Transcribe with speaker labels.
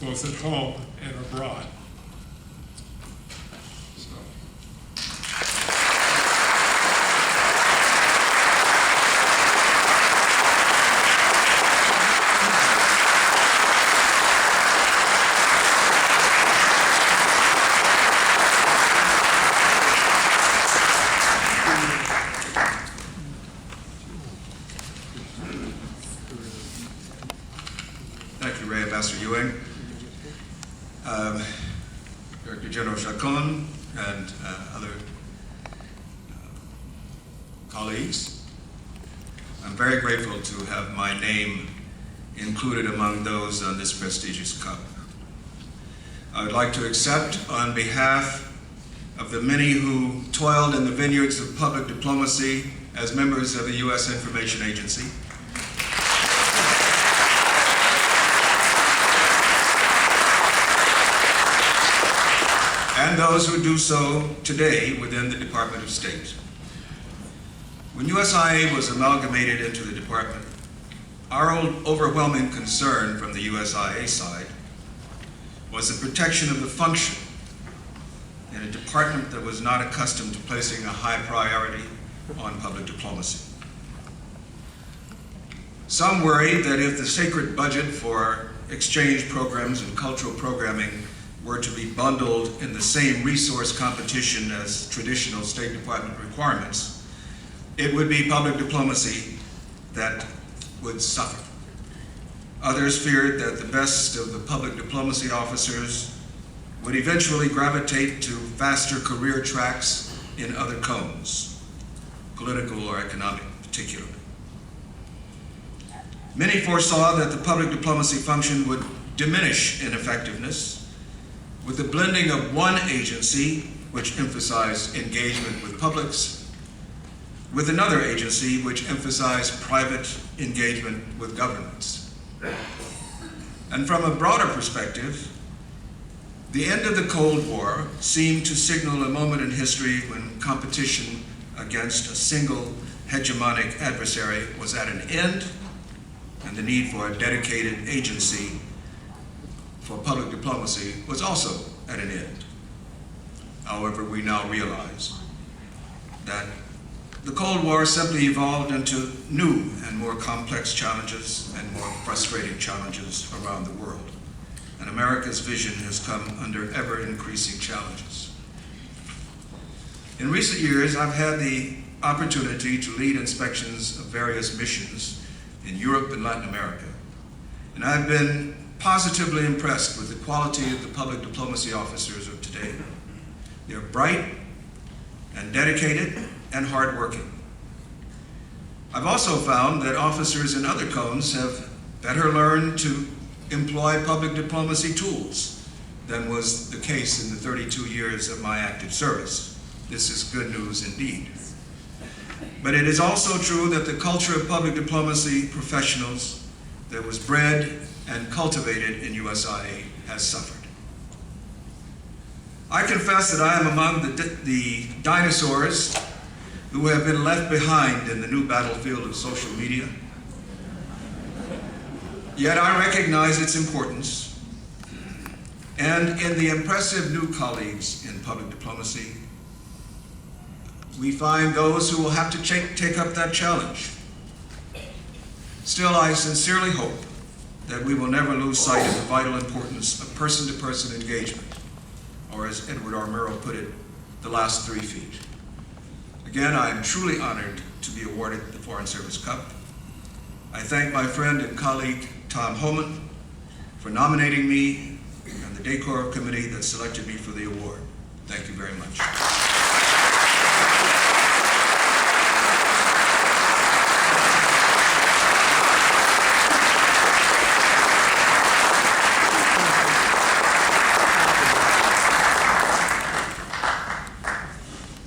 Speaker 1: both at home and abroad. So.
Speaker 2: Thank you, Ray Ambassador Ewing. Director General Chacon and other colleagues. I'm very grateful to have my name included among those on this prestigious cup. I would like to accept on behalf of the many who toiled in the vineyards of public diplomacy as members of the U.S. Information Agency, and those who do so today within the Department of State. When USIA was amalgamated into the department, our overwhelming concern from the USIA side was the protection of the function in a department that was not accustomed to placing a high priority on public diplomacy. Some worried that if the sacred budget for exchange programs and cultural programming were to be bundled in the same resource competition as traditional State Department requirements, it would be public diplomacy that would suffer. Others feared that the best of the public diplomacy officers would eventually gravitate to faster career tracks in other cones, political or economic particularly. Many foresaw that the public diplomacy function would diminish in effectiveness with the blending of one agency, which emphasized engagement with publics, with another agency which emphasized private engagement with governments. And from a broader perspective, the end of the Cold War seemed to signal a moment in history when competition against a single hegemonic adversary was at an end, and the need for a dedicated agency for public diplomacy was also at an end. However, we now realize that the Cold War simply evolved into new and more complex challenges and more frustrating challenges around the world. And America's vision has come under ever-increasing challenges. In recent years, I've had the opportunity to lead inspections of various missions in Europe and Latin America. And I've been positively impressed with the quality of the public diplomacy officers of today. They're bright and dedicated and hardworking. I've also found that officers in other cones have better learned to employ public diplomacy tools than was the case in the 32 years of my active service. This is good news indeed. But it is also true that the culture of public diplomacy professionals that was bred and cultivated in USIA has suffered. I confess that I am among the dinosaurs who have been left behind in the new battlefield of social media. Yet I recognize its importance, and in the impressive new colleagues in public diplomacy, we find those who will have to take up that challenge. Still, I sincerely hope that we will never lose sight of the vital importance of person-to-person engagement, or as Edward R. Murrow put it, the last 3 feet. Again, I am truly honored to be awarded the Foreign Service Cup. I thank my friend and colleague, Tom Homan, for nominating me and the Decor Committee that selected me for the award. Thank you very much.